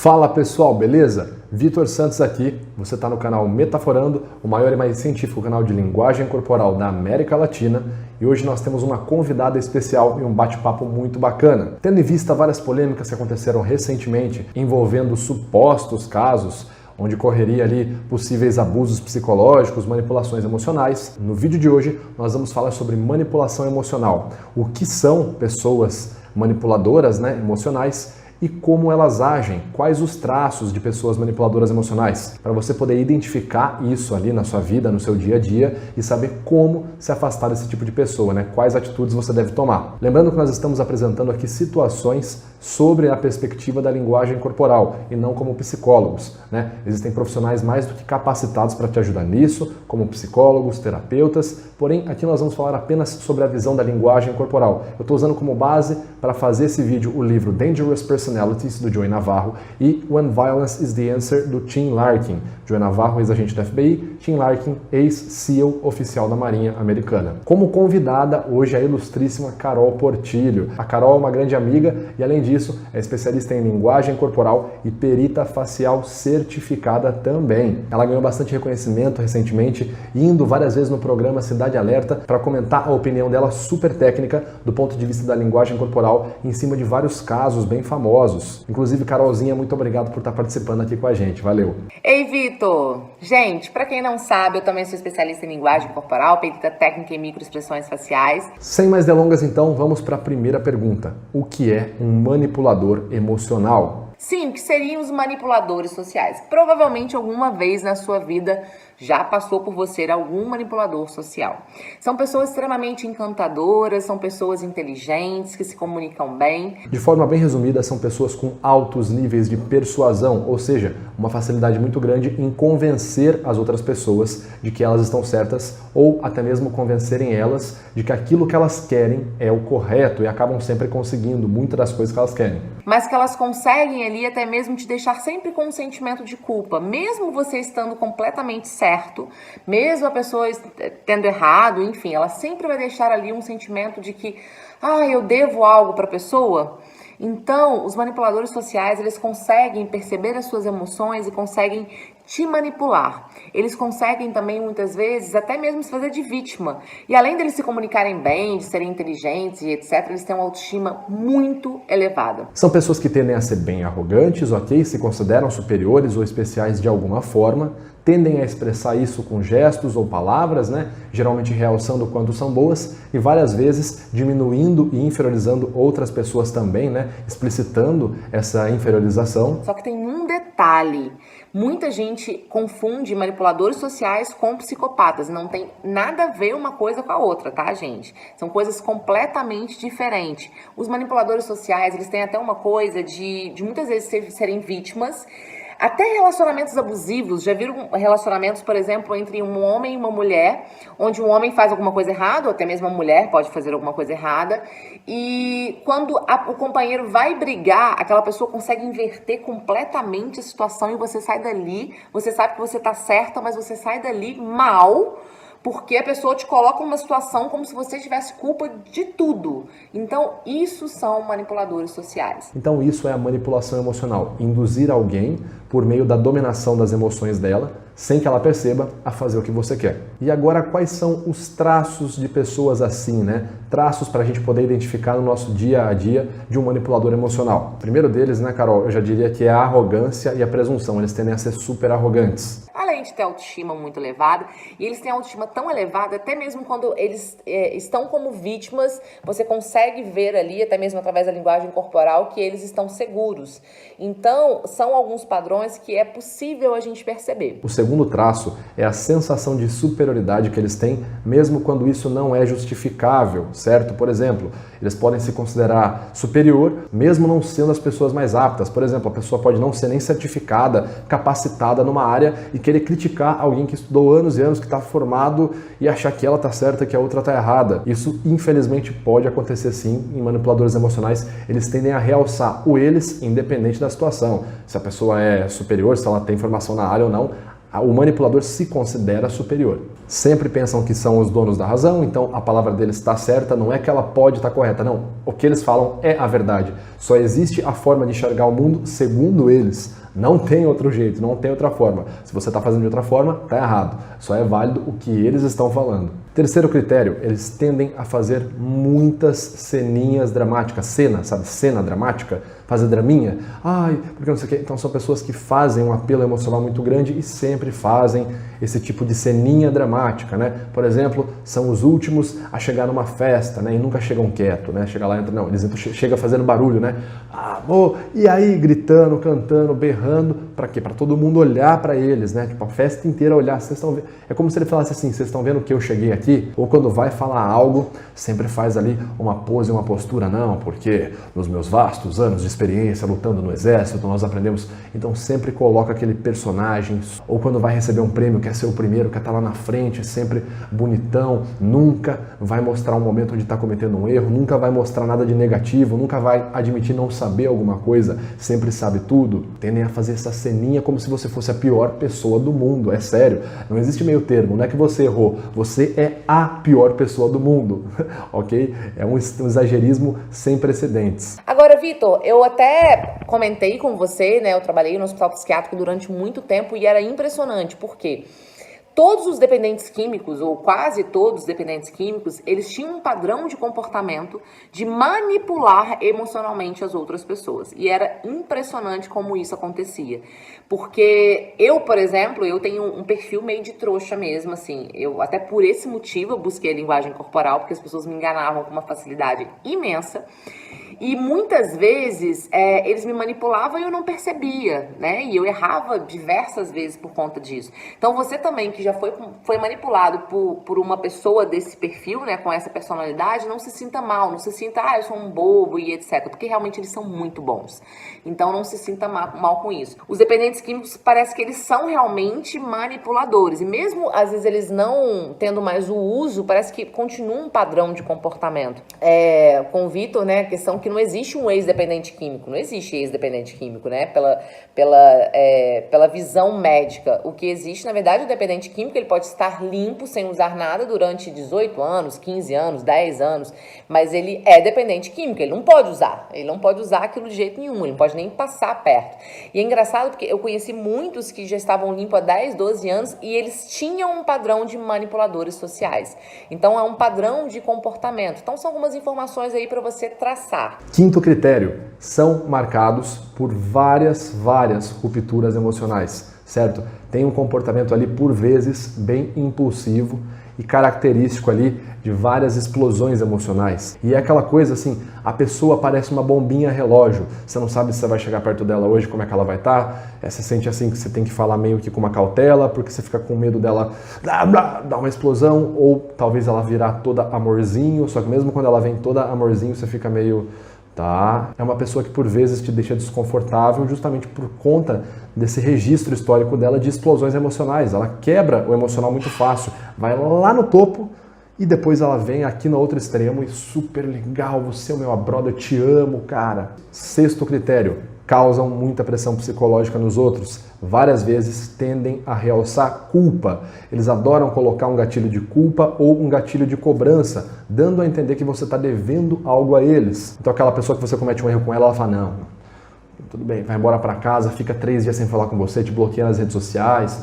Fala pessoal, beleza? Vitor Santos aqui, você está no canal Metaforando, o maior e mais científico canal de linguagem corporal da América Latina, e hoje nós temos uma convidada especial e um bate-papo muito bacana. Tendo em vista várias polêmicas que aconteceram recentemente envolvendo supostos casos onde correria ali possíveis abusos psicológicos, manipulações emocionais, no vídeo de hoje nós vamos falar sobre manipulação emocional. O que são pessoas manipuladoras, emocionais, e como elas agem, quais os traços de pessoas manipuladoras emocionais, para você poder identificar isso ali na sua vida, no seu dia a dia e saber como se afastar desse tipo de pessoa, quais atitudes você deve tomar. Lembrando que nós estamos apresentando aqui situações sobre a perspectiva da linguagem corporal e não como psicólogos, Existem profissionais mais do que capacitados para te ajudar nisso, como psicólogos, terapeutas, porém aqui nós vamos falar apenas sobre a visão da linguagem corporal. Eu estou usando como base para fazer esse vídeo o livro Dangerous Personalities, do Joey Navarro, e When Violence is the Answer, do Tim Larkin. Joey Navarro, ex-agente do FBI, Tim Larkin, ex-SEAL oficial da Marinha Americana. Como convidada, hoje a ilustríssima Carol Portillo. A Carol é uma grande amiga e, além disso, é especialista em linguagem corporal e perita facial certificada também. Ela ganhou bastante reconhecimento recentemente, indo várias vezes no programa Cidade Alerta para comentar a opinião dela super técnica do ponto de vista da linguagem corporal em cima de vários casos bem famosos. Inclusive, Carolzinha, muito obrigado por estar participando aqui com a gente. Valeu! Ei, Vitor! Gente, para quem não sabe, eu também sou especialista em linguagem corporal, perita técnica em microexpressões faciais. Sem mais delongas, então, vamos para a primeira pergunta. O que é um manipulador emocional? Sim, o que seriam os manipuladores sociais? Provavelmente alguma vez na sua vida já passou por você algum manipulador social. São pessoas extremamente encantadoras, são pessoas inteligentes, que se comunicam bem. De forma bem resumida, são pessoas com altos níveis de persuasão, ou seja, uma facilidade muito grande em convencer as outras pessoas de que elas estão certas ou até mesmo convencerem elas de que aquilo que elas querem é o correto e acabam sempre conseguindo muitas das coisas que elas querem. Mas que elas conseguem ali até mesmo te deixar sempre com um sentimento de culpa, mesmo você estando completamente certo, mesmo a pessoa tendo errado, enfim, ela sempre vai deixar ali um sentimento de que, eu devo algo para a pessoa. Então, os manipuladores sociais, eles conseguem perceber as suas emoções e conseguem te manipular. Eles conseguem também, muitas vezes, até mesmo se fazer de vítima. E além deles se comunicarem bem, de serem inteligentes e etc., eles têm uma autoestima muito elevada. São pessoas que tendem a ser bem arrogantes, se consideram superiores ou especiais de alguma forma, tendem a expressar isso com gestos ou palavras, geralmente realçando o quanto são boas e várias vezes diminuindo e inferiorizando outras pessoas também, explicitando essa inferiorização. Só que tem um detalhe. Muita gente confunde manipuladores sociais com psicopatas. Não tem nada a ver uma coisa com a outra, tá, gente? São coisas completamente diferentes. Os manipuladores sociais, eles têm até uma coisa de muitas vezes serem vítimas. Até relacionamentos abusivos, já viram relacionamentos, por exemplo, entre um homem e uma mulher, onde um homem faz alguma coisa errada, ou até mesmo a mulher pode fazer alguma coisa errada, e quando o companheiro vai brigar, aquela pessoa consegue inverter completamente a situação e você sai dali, você sabe que você tá certa, mas você sai dali mal, porque a pessoa te coloca numa situação como se você tivesse culpa de tudo. Então, isso são manipuladores sociais. Então, isso é a manipulação emocional. Induzir alguém, por meio da dominação das emoções dela, sem que ela perceba, a fazer o que você quer. E agora, quais são os traços de pessoas assim, Traços para a gente poder identificar no nosso dia a dia de um manipulador emocional. O primeiro deles, Carol, eu já diria que é a arrogância e a presunção. Eles tendem a ser super arrogantes. Além de ter autoestima muito elevada, e eles têm autoestima tão elevada, até mesmo quando eles estão como vítimas, você consegue ver ali, até mesmo através da linguagem corporal, que eles estão seguros. Então, são alguns padrões que é possível a gente perceber. O segundo traço é a sensação de superioridade que eles têm, mesmo quando isso não é justificável, certo? Por exemplo, eles podem se considerar superior, mesmo não sendo as pessoas mais aptas. Por exemplo, a pessoa pode não ser nem certificada, capacitada numa área e querer criticar alguém que estudou anos e anos, que está formado e achar que ela está certa, que a outra está errada. Isso, infelizmente, pode acontecer sim em manipuladores emocionais. Eles tendem a realçar o eles, independente da situação. Se a pessoa é superior, se ela tem formação na área ou não, O manipulador se considera superior. Sempre pensam que são os donos da razão, então a palavra deles está certa, não é que ela pode estar correta, não. O que eles falam é a verdade. Só existe a forma de enxergar o mundo segundo eles. Não tem outro jeito, não tem outra forma. Se você está fazendo de outra forma, está errado. Só é válido o que eles estão falando. Terceiro critério, eles tendem a fazer muitas ceninhas dramáticas. Cena, sabe? Cena dramática. Fazer draminha. Ai, porque não sei o quê. Então são pessoas que fazem um apelo emocional muito grande e sempre fazem esse tipo de ceninha dramática, né? Por exemplo, são os últimos a chegar numa festa, né? E nunca chegam quieto, né? Chega lá, entra, não, eles chegam fazendo barulho, né? E aí gritando, cantando, berrando, para quê? Para todo mundo olhar para eles, né? Tipo, a festa inteira olhar. Vocês estão vendo? É como se ele falasse assim: vocês estão vendo que eu cheguei aqui? Ou quando vai falar algo, sempre faz ali uma pose, uma postura, não, porque nos meus vastos anos de experiência lutando no exército, nós aprendemos. Então sempre coloca aquele personagem. Ou quando vai receber um prêmio, quer ser o primeiro, quer estar lá na frente, sempre bonitão, nunca vai mostrar um momento onde está cometendo um erro, nunca vai mostrar nada de negativo, nunca vai admitir não saber alguma coisa, sempre sabe tudo. Tendem a fazer essa ceninha como se você fosse a pior pessoa do mundo, é sério. Não existe meio termo, não é que você errou, você é a pior pessoa do mundo, ok? É um exagerismo sem precedentes. Agora, Vitor, eu até comentei com você, né? Eu trabalhei no hospital psiquiátrico durante muito tempo e era impressionante, porque todos os dependentes químicos, ou quase todos os dependentes químicos, eles tinham um padrão de comportamento de manipular emocionalmente as outras pessoas. E era impressionante como isso acontecia. Porque eu, por exemplo, eu tenho um perfil meio de trouxa mesmo, assim. Eu, até por esse motivo, eu busquei a linguagem corporal, porque as pessoas me enganavam com uma facilidade imensa. E muitas vezes eles me manipulavam e eu não percebia, né? E eu errava diversas vezes por conta disso. Então você também, que já foi manipulado por uma pessoa desse perfil, né? Com essa personalidade, não se sinta mal, não se sinta, eu sou um bobo e etc. Porque realmente eles são muito bons. Então não se sinta mal com isso. Os dependentes químicos parece que eles são realmente manipuladores. E mesmo, às vezes, eles não tendo mais o uso, parece que continua um padrão de comportamento. Com o Vitor, né? A questão que não existe um ex-dependente químico, não existe ex-dependente químico, né? Pela visão médica. O que existe, na verdade, o dependente químico, ele pode estar limpo, sem usar nada durante 18 anos, 15 anos, 10 anos, mas ele é dependente químico, ele não pode usar aquilo de jeito nenhum, ele não pode nem passar perto. E é engraçado porque eu conheci muitos que já estavam limpos há 10, 12 anos e eles tinham um padrão de manipuladores sociais. Então, é um padrão de comportamento. Então, são algumas informações aí para você traçar. Quinto critério, são marcados por várias rupturas emocionais, certo? Tem um comportamento ali, por vezes, bem impulsivo e característico ali de várias explosões emocionais. E é aquela coisa assim, a pessoa parece uma bombinha relógio, você não sabe se você vai chegar perto dela hoje, como é que ela vai estar, você sente assim que você tem que falar meio que com uma cautela, porque você fica com medo dela dar uma explosão, ou talvez ela virar toda amorzinho, só que mesmo quando ela vem toda amorzinho, você fica meio... Tá? É uma pessoa que por vezes te deixa desconfortável justamente por conta desse registro histórico dela de explosões emocionais. Ela quebra o emocional muito fácil, vai lá no topo e depois ela vem aqui no outro extremo e super legal, você é o meu brother, eu te amo, cara. Sexto critério, causam muita pressão psicológica nos outros. Várias vezes tendem a realçar culpa. Eles adoram colocar um gatilho de culpa ou um gatilho de cobrança, dando a entender que você está devendo algo a eles. Então aquela pessoa que você comete um erro com ela, ela fala, não, tudo bem, vai embora para casa, fica 3 dias sem falar com você, te bloqueia nas redes sociais,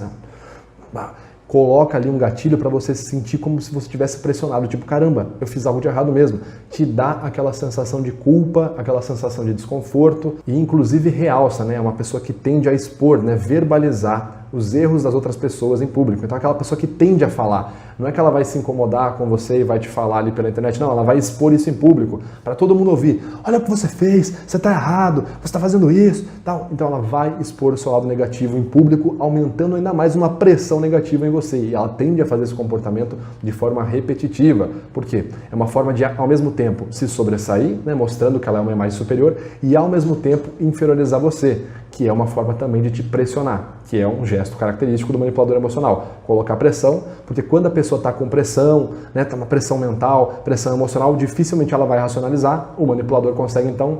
né? Coloca ali um gatilho para você se sentir como se você tivesse pressionado, tipo, caramba, eu fiz algo de errado mesmo. Te dá aquela sensação de culpa, aquela sensação de desconforto e inclusive realça, né? É uma pessoa que tende a expor, né? Verbalizar os erros das outras pessoas em público. Então aquela pessoa que tende a falar, não é que ela vai se incomodar com você e vai te falar ali pela internet, não, ela vai expor isso em público, para todo mundo ouvir. Olha o que você fez, você está errado, você está fazendo isso, tal. Então ela vai expor o seu lado negativo em público, aumentando ainda mais uma pressão negativa em você. E ela tende a fazer esse comportamento de forma repetitiva. Por quê? É uma forma de, ao mesmo tempo, se sobressair, né, mostrando que ela é uma imagem superior, e ao mesmo tempo inferiorizar você, que é uma forma também de te pressionar, que é um gesto característico do manipulador emocional. Colocar pressão, porque quando a pessoa está com pressão, né, tá uma pressão mental, pressão emocional, dificilmente ela vai racionalizar, o manipulador consegue então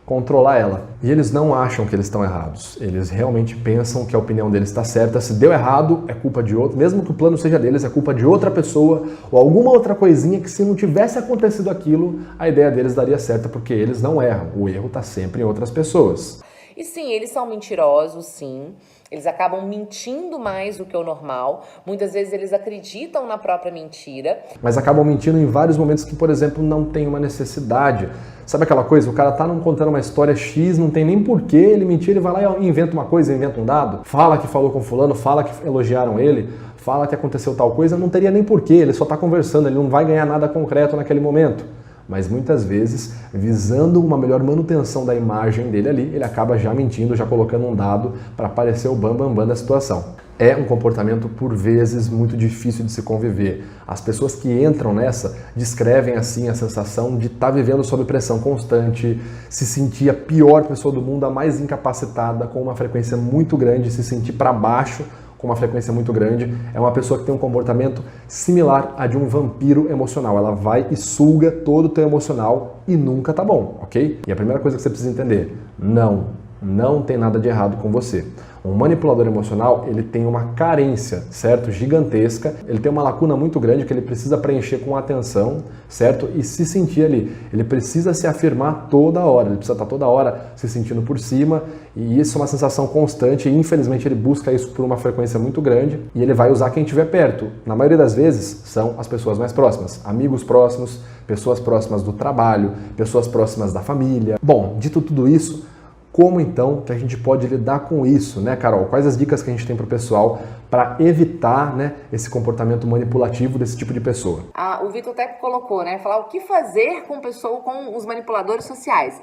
controlar ela. E eles não acham que eles estão errados. Eles realmente pensam que a opinião deles está certa. Se deu errado, é culpa de outro. Mesmo que o plano seja deles, é culpa de outra pessoa ou alguma outra coisinha que, se não tivesse acontecido aquilo, a ideia deles daria certo, porque eles não erram. O erro está sempre em outras pessoas. E sim, eles são mentirosos, sim. Eles acabam mentindo mais do que o normal. Muitas vezes eles acreditam na própria mentira. Mas acabam mentindo em vários momentos que, por exemplo, não tem uma necessidade. Sabe aquela coisa? O cara tá contando uma história X, não tem nem porquê ele mentir, ele vai lá e inventa uma coisa, inventa um dado. Fala que falou com fulano, fala que elogiaram ele, fala que aconteceu tal coisa, não teria nem porquê, ele só tá conversando, ele não vai ganhar nada concreto naquele momento. Mas muitas vezes, visando uma melhor manutenção da imagem dele ali, ele acaba já mentindo, já colocando um dado para parecer o bam da situação. É um comportamento, por vezes, muito difícil de se conviver. As pessoas que entram nessa descrevem assim a sensação de estar vivendo sob pressão constante, se sentir a pior pessoa do mundo, a mais incapacitada, com uma frequência muito grande, se sentir para baixo, com uma frequência muito grande. É uma pessoa que tem um comportamento similar a de um vampiro emocional. Ela vai e suga todo o teu emocional e nunca tá bom, ok? E a primeira coisa que você precisa entender, não tem nada de errado com você. Um manipulador emocional, ele tem uma carência, certo? Gigantesca. Ele tem uma lacuna muito grande que ele precisa preencher com atenção, certo? E se sentir ali. Ele precisa se afirmar toda hora. Ele precisa estar toda hora se sentindo por cima. E isso é uma sensação constante. E infelizmente ele busca isso por uma frequência muito grande. E ele vai usar quem estiver perto. Na maioria das vezes, são as pessoas mais próximas. Amigos próximos, pessoas próximas do trabalho, pessoas próximas da família. Bom, dito tudo isso, como então que a gente pode lidar com isso, né, Carol? Quais as dicas que a gente tem para o pessoal para evitar, né, esse comportamento manipulativo desse tipo de pessoa? O Vitor até colocou, né? Falar o que fazer com os manipuladores sociais.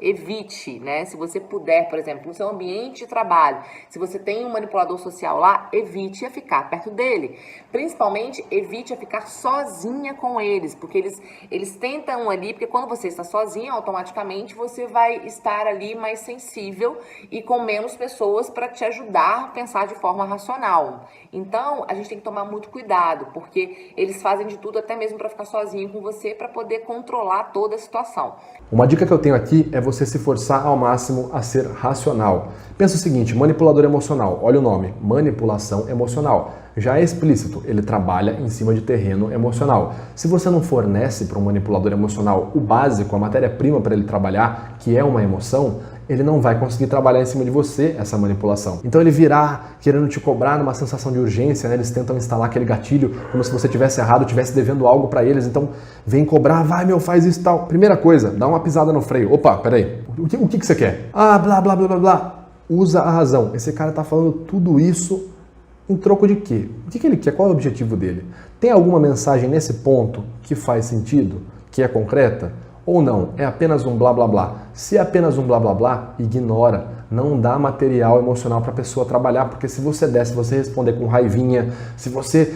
Evite, né? Se você puder, por exemplo, no seu ambiente de trabalho, se você tem um manipulador social lá, evite a ficar perto dele. Principalmente, evite a ficar sozinha com eles, porque eles tentam ali, porque quando você está sozinha, automaticamente você vai estar ali mais sensível e com menos pessoas para te ajudar a pensar de forma racional. Então, a gente tem que tomar muito cuidado, porque eles fazem de tudo, até mesmo para ficar sozinho com você, para poder controlar toda a situação. Uma dica que eu tenho aqui é você se forçar ao máximo a ser racional. Pensa o seguinte, manipulador emocional, olha o nome, manipulação emocional. Já é explícito, ele trabalha em cima de terreno emocional. Se você não fornece para um manipulador emocional o básico, a matéria-prima para ele trabalhar, que é uma emoção, ele não vai conseguir trabalhar em cima de você essa manipulação. Então ele virá querendo te cobrar numa sensação de urgência, né? Eles tentam instalar aquele gatilho como se você tivesse errado, tivesse devendo algo para eles, então vem cobrar, vai meu, faz isso e tal. Primeira coisa, dá uma pisada no freio. Opa, peraí, o que você quer? Blá, blá, blá, blá, blá. Usa a razão. Esse cara tá falando tudo isso em troco de quê? O que ele quer? Qual é o objetivo dele? Tem alguma mensagem nesse ponto que faz sentido? Que é concreta? Ou não? É apenas um blá blá blá? Se é apenas um blá blá blá, ignora. Não dá material emocional para a pessoa trabalhar, porque se você der, se você responder com raivinha, se você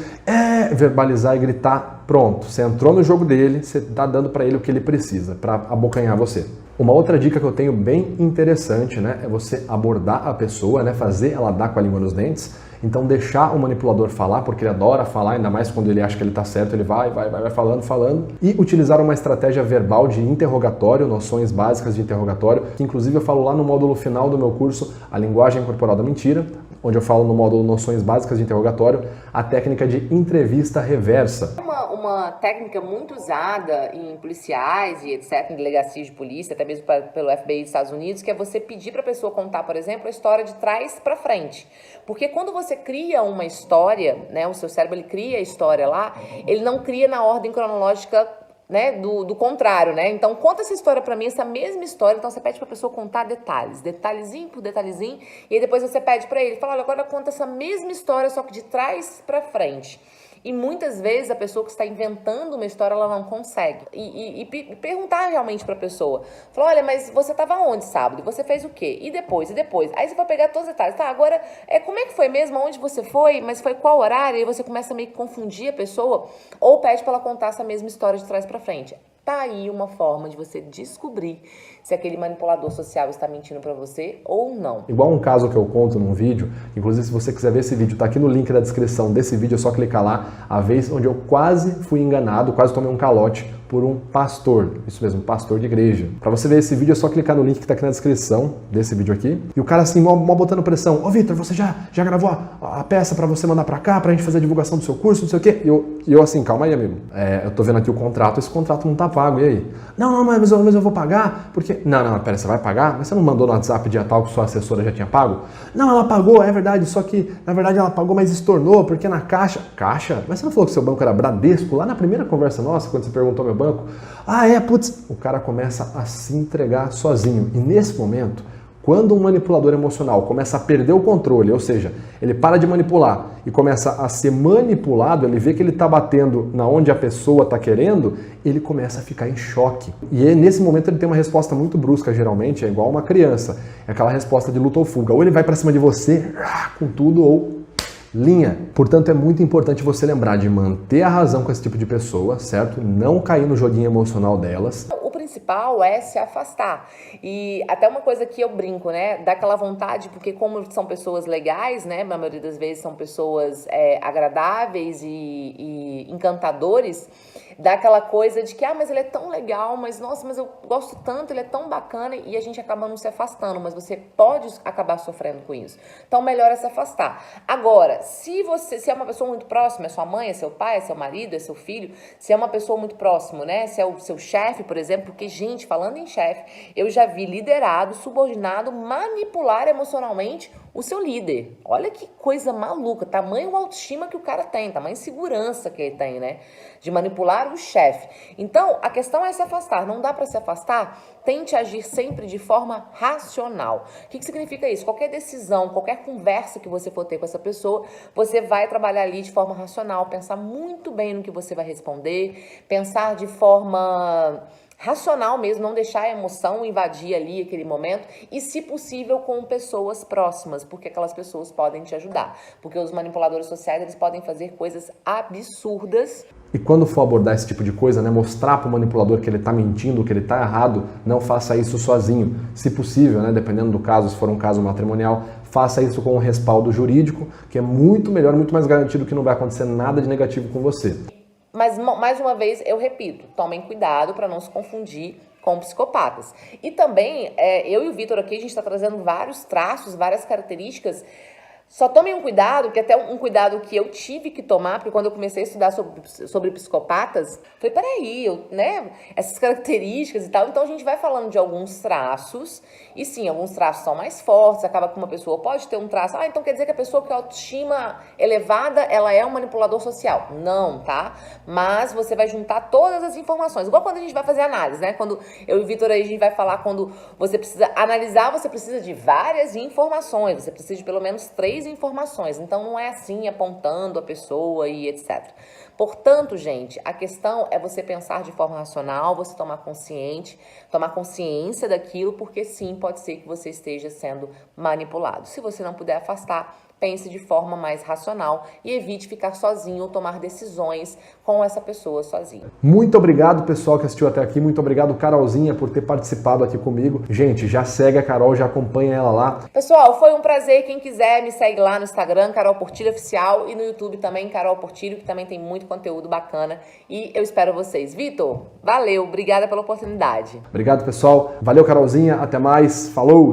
verbalizar e gritar, pronto, você entrou no jogo dele, você está dando para ele o que ele precisa, para abocanhar você. Uma outra dica que eu tenho bem interessante, né, é você abordar a pessoa, né, fazer ela dar com a língua nos dentes. Então deixar o manipulador falar, porque ele adora falar, ainda mais quando ele acha que ele está certo, ele vai falando. E utilizar uma estratégia verbal de interrogatório, noções básicas de interrogatório, que inclusive eu falo lá no módulo final do meu curso, A Linguagem Corporal da Mentira, onde eu falo no módulo Noções Básicas de Interrogatório, a técnica de entrevista reversa. Uma técnica muito usada em policiais e etc, em delegacias de polícia, até mesmo pelo FBI dos Estados Unidos, que é você pedir para a pessoa contar, por exemplo, a história de trás para frente. Porque quando você cria uma história, né, o seu cérebro ele cria a história lá, ele não cria na ordem cronológica, né, do contrário, né? Então, conta essa história pra mim, essa mesma história. Então, você pede pra pessoa contar detalhes, detalhezinho por detalhezinho, e aí depois você pede pra ele, fala, olha, agora conta essa mesma história, só que de trás pra frente. E muitas vezes a pessoa que está inventando uma história, ela não consegue. E perguntar realmente para a pessoa. Falar, olha, mas você estava onde sábado? Você fez o quê? E depois? Aí você vai pegar todos os detalhes. Tá, agora, como é que foi mesmo? Onde você foi? Mas foi qual horário? E você começa a meio que confundir a pessoa. Ou pede para ela contar essa mesma história de trás para frente. Tá aí uma forma de você descobrir se aquele manipulador social está mentindo para você ou não. Igual um caso que eu conto num vídeo, inclusive se você quiser ver esse vídeo, tá aqui no link da descrição desse vídeo, é só clicar lá, a vez onde eu quase fui enganado, quase tomei um calote por um pastor, isso mesmo, pastor de igreja. Para você ver esse vídeo é só clicar no link que tá aqui na descrição desse vídeo aqui. E o cara assim, mó botando pressão. Ô Vitor, você já gravou a peça para você mandar para cá, pra gente fazer a divulgação do seu curso, não sei o quê? E eu assim, calma aí, amigo. Eu tô vendo aqui o contrato, esse contrato não tá pago, e aí? Não, mas eu vou pagar, porque... Não, pera, você vai pagar? Mas você não mandou no WhatsApp dia tal que sua assessora já tinha pago? Não, ela pagou, é verdade, só que, na verdade, ela pagou, mas estornou, porque na caixa... Caixa? Mas você não falou que seu banco era Bradesco? Lá na primeira conversa nossa, quando você perguntou meu banco? Putz, o cara começa a se entregar sozinho. E nesse momento, quando um manipulador emocional começa a perder o controle, ou seja, ele para de manipular e começa a ser manipulado, ele vê que ele está batendo na onde a pessoa está querendo, ele começa a ficar em choque. E nesse momento ele tem uma resposta muito brusca, geralmente, é igual uma criança. É aquela resposta de luta ou fuga. Ou ele vai para cima de você com tudo, ou linha. Portanto, é muito importante você lembrar de manter a razão com esse tipo de pessoa, certo? Não cair no joguinho emocional delas. O principal é se afastar. E até uma coisa que eu brinco, né? Dá aquela vontade, porque como são pessoas legais, né? Na maioria das vezes são pessoas agradáveis e encantadores, dá aquela coisa de que, mas ele é tão legal, mas nossa, mas eu gosto tanto, ele é tão bacana, e a gente acaba não se afastando, mas você pode acabar sofrendo com isso. Então, melhor é se afastar. Agora, se é uma pessoa muito próxima, é sua mãe, é seu pai, é seu marido, é seu filho, se é uma pessoa muito próxima, né? Se é o seu chefe, por exemplo, porque, gente, falando em chefe, eu já vi liderado, subordinado, manipular emocionalmente o seu líder. Olha que coisa maluca, tamanho autoestima que o cara tem, tamanho segurança que ele tem, né? De manipular o chefe. Então, a questão é se afastar. Não dá para se afastar? Tente agir sempre de forma racional. O que significa isso? Qualquer decisão, qualquer conversa que você for ter com essa pessoa, você vai trabalhar ali de forma racional, pensar muito bem no que você vai responder, pensar de forma racional mesmo, não deixar a emoção invadir ali aquele momento e, se possível, com pessoas próximas, porque aquelas pessoas podem te ajudar. Porque os manipuladores sociais, eles podem fazer coisas absurdas. E quando for abordar esse tipo de coisa, né, mostrar para o manipulador que ele está mentindo, que ele está errado, não faça isso sozinho. Se possível, né, dependendo do caso, se for um caso matrimonial, faça isso com um respaldo jurídico, que é muito melhor, muito mais garantido que não vai acontecer nada de negativo com você. Mas, mais uma vez, eu repito, tomem cuidado para não se confundir com psicopatas. E também, eu e o Vitor aqui, a gente está trazendo vários traços, várias características. Só tomem um cuidado, que até um cuidado que eu tive que tomar, porque quando eu comecei a estudar sobre psicopatas, falei, peraí, né, essas características e tal, então a gente vai falando de alguns traços, e sim, alguns traços são mais fortes, acaba que uma pessoa pode ter um traço, então quer dizer que a pessoa que tem autoestima elevada, ela é um manipulador social. Não, tá? Mas você vai juntar todas as informações, igual quando a gente vai fazer análise, né, quando eu e o Vitor aí, a gente vai falar, quando você precisa analisar, você precisa de várias informações, você precisa de pelo menos 3 informações, então não é assim apontando a pessoa e etc. Portanto, gente, a questão é você pensar de forma racional, você tomar consciência daquilo, porque sim, pode ser que você esteja sendo manipulado. Se você não puder afastar, pense de forma mais racional e evite ficar sozinho ou tomar decisões com essa pessoa sozinho. Muito obrigado, pessoal, que assistiu até aqui. Muito obrigado, Carolzinha, por ter participado aqui comigo. Gente, já segue a Carol, já acompanha ela lá. Pessoal, foi um prazer. Quem quiser, me segue lá no Instagram, Carol Portilho Oficial, e no YouTube também, Carol Portilho, que também tem muito conteúdo bacana. E eu espero vocês. Vitor, valeu. Obrigada pela oportunidade. Obrigado, pessoal. Valeu, Carolzinha. Até mais. Falou!